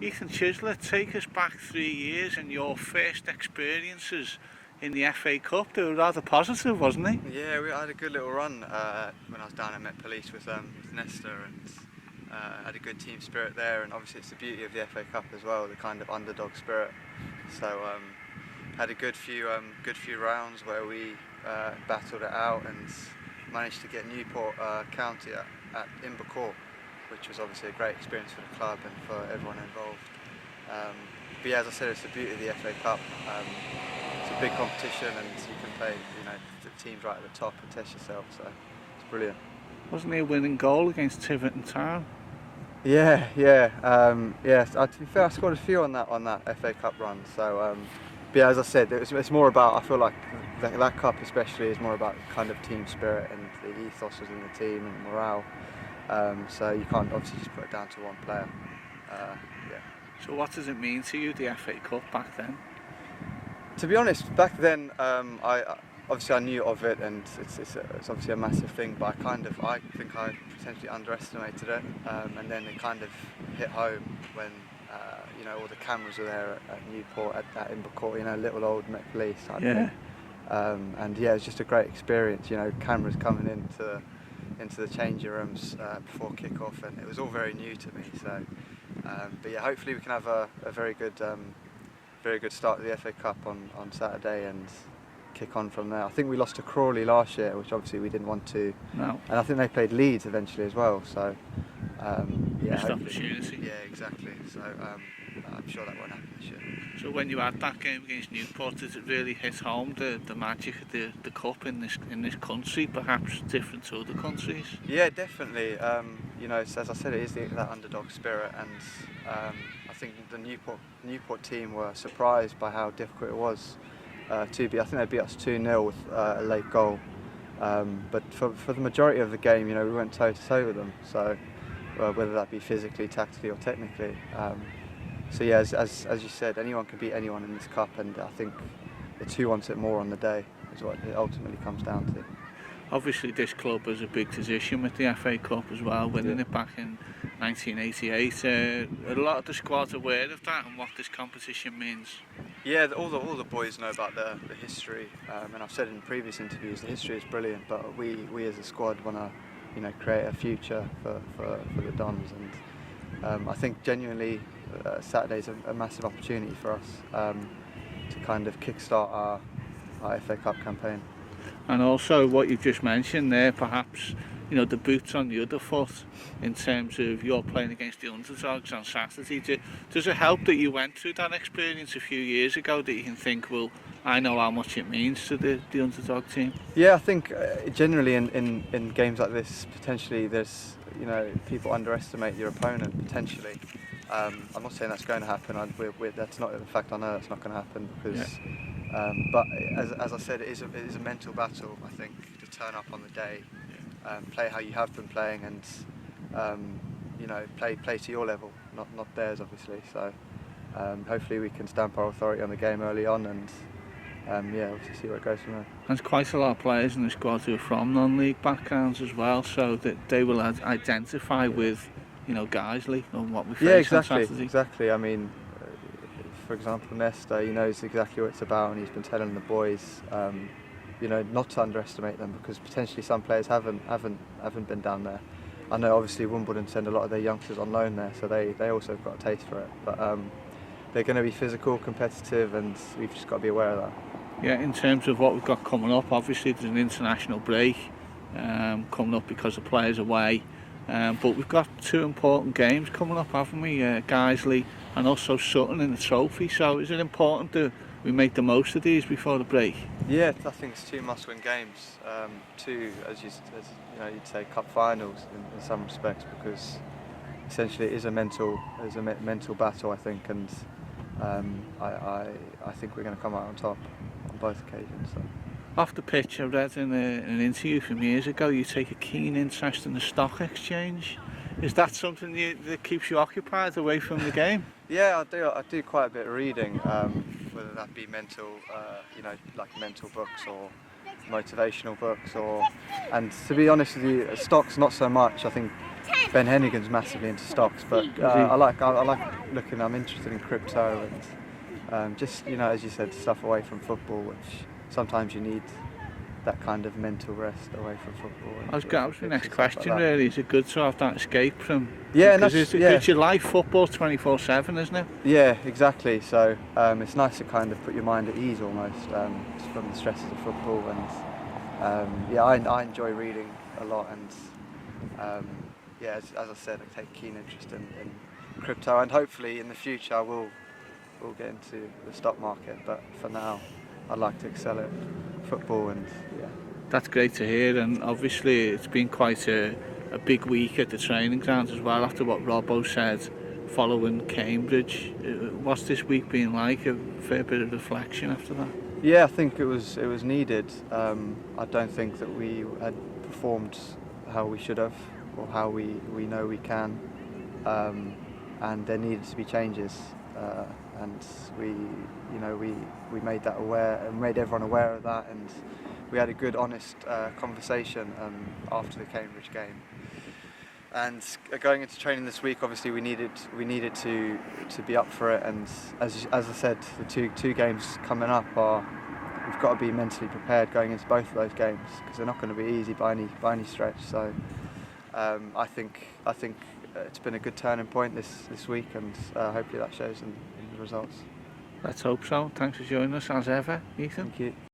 Ethan Chislett, take us back 3 years and your first experiences in the FA Cup. They were rather positive, wasn't they? Yeah, we had a good little run when I was down at Met Police with Nesta, and had a good team spirit there. And obviously, it's the beauty of the FA Cup as well, the kind of underdog spirit. So had a good few rounds where we battled it out and managed to get Newport County at Invercourt, which was obviously a great experience for the club and for everyone involved. But yeah, as I said, it's the beauty of the FA Cup. It's a big competition, and you can play, the teams right at the top and test yourself. So it's brilliant. Wasn't there a winning goal against Tiverton Town? Yeah. To be fair, I scored a few on that FA Cup run. So, but yeah, as I said, it's more about. I feel like that cup especially is more about kind of team spirit, and the ethos within the team and morale. So you can't obviously just put it down to one player. So what does it mean to you, the FA Cup, back then? To be honest, back then, I knew of it, and it's obviously a massive thing. But I think I potentially underestimated it, and then it kind of hit home when all the cameras were there at Newport, at Invercourt, little old Met Police. And yeah, it's just a great experience. Cameras coming into the changing rooms before kick-off, and it was all very new to me. So, but yeah, hopefully we can have a very good start to the FA Cup on Saturday and kick on from there. I think we lost to Crawley last year, which obviously we didn't want to. No. And I think they played Leeds eventually as well. So missed opportunity. Yeah, exactly. So I'm sure that won't happen this year. So when you had that game against Newport, did it really hit home the magic of the cup in this country, perhaps different to other countries? Yeah, definitely. As I said, it is that underdog spirit, and I think the Newport team were surprised by how difficult it was to beat. I think they beat us 2-0 with a late goal. But for the majority of the game, we went toe to toe with them. So whether that be physically, tactically, or technically. So yeah, as you said, anyone can beat anyone in this cup, and I think it's who wants it more on the day is what it ultimately comes down to. Obviously, this club has a big tradition with the FA Cup as well, winning it back in 1988. A lot of the squad's aware of that and what this competition means. Yeah, all the boys know about the history, and I've said in previous interviews, the history is brilliant. But we as a squad want to, create a future for the Dons, and I think genuinely Saturday's a massive opportunity for us to kind of kickstart our FA Cup campaign. And also what you've just mentioned there, perhaps, the boots on the other foot in terms of you're playing against the underdogs on Saturday. Does it help that you went through that experience a few years ago, that you can think, well, I know how much it means to the underdog team? Yeah, I think generally in games like this, potentially there's, people underestimate your opponent, potentially. I'm not saying that's going to happen. That's not, in fact, I know that's not going to happen because. Yeah. But as I said, it is a mental battle. I think to turn up on the day, play how you have been playing, and play to your level, not theirs, obviously. So hopefully we can stamp our authority on the game early on, and obviously see where it goes from there. There's quite a lot of players in the squad who are from non-league backgrounds as well, so that they will identify with, Guiseley and what we face on Saturday. Exactly. I mean, for example, Nesta, he knows exactly what it's about, and he's been telling the boys, not to underestimate them, because potentially some players haven't been down there. I know obviously Wimbledon send a lot of their youngsters on loan there, so they also have got a taste for it. But they're going to be physical, competitive, and we've just got to be aware of that. Yeah, in terms of what we've got coming up, obviously there's an international break coming up because the players are away. But we've got two important games coming up, haven't we? Guiseley and also Sutton in the trophy. So is it important that we make the most of these before the break? Yeah, I think it's two must-win games. Two, as you'd say, cup finals in some respects, because essentially it is a mental battle, I think, and I think we're going to come out on top on both occasions. So. Off the pitch, I read in an interview from years ago, you take a keen interest in the stock exchange. Is that something that keeps you occupied away from the game? Yeah, I do quite a bit of reading, whether that be mental, like mental books or motivational books, and to be honest with you, stocks not so much. I think Ben Hennigan's massively into stocks, but I like looking. I'm interested in crypto and just, as you said, stuff away from football, which sometimes you need that kind of mental rest away from football. That was the next question, really. Is it good to have that escape from? Yeah, because it's your life. Football's 24/7, isn't it? Yeah, exactly. So it's nice to kind of put your mind at ease almost from the stresses of football, and I enjoy reading a lot, and as I said, I take keen interest in crypto, and hopefully in the future I will get into the stock market. But for now, I'd like to excel at football, and That's great to hear, and obviously it's been quite a big week at the training grounds as well, after what Robbo said following Cambridge. What's this week been like? A fair bit of reflection after that? Yeah, I think it was needed. I don't think that we had performed how we should have, or how we know we can, and there needed to be changes, and we made that aware and made everyone aware of that, and we had a good, honest conversation after the Cambridge game. And going into training this week, obviously we needed to be up for it. And as I said, the two games coming up we've got to be mentally prepared going into both of those games, because they're not going to be easy by any stretch. So I think it's been a good turning point this week, and hopefully that shows in the results. Let's hope so. Thanks for joining us as ever, Ethan. Thank you.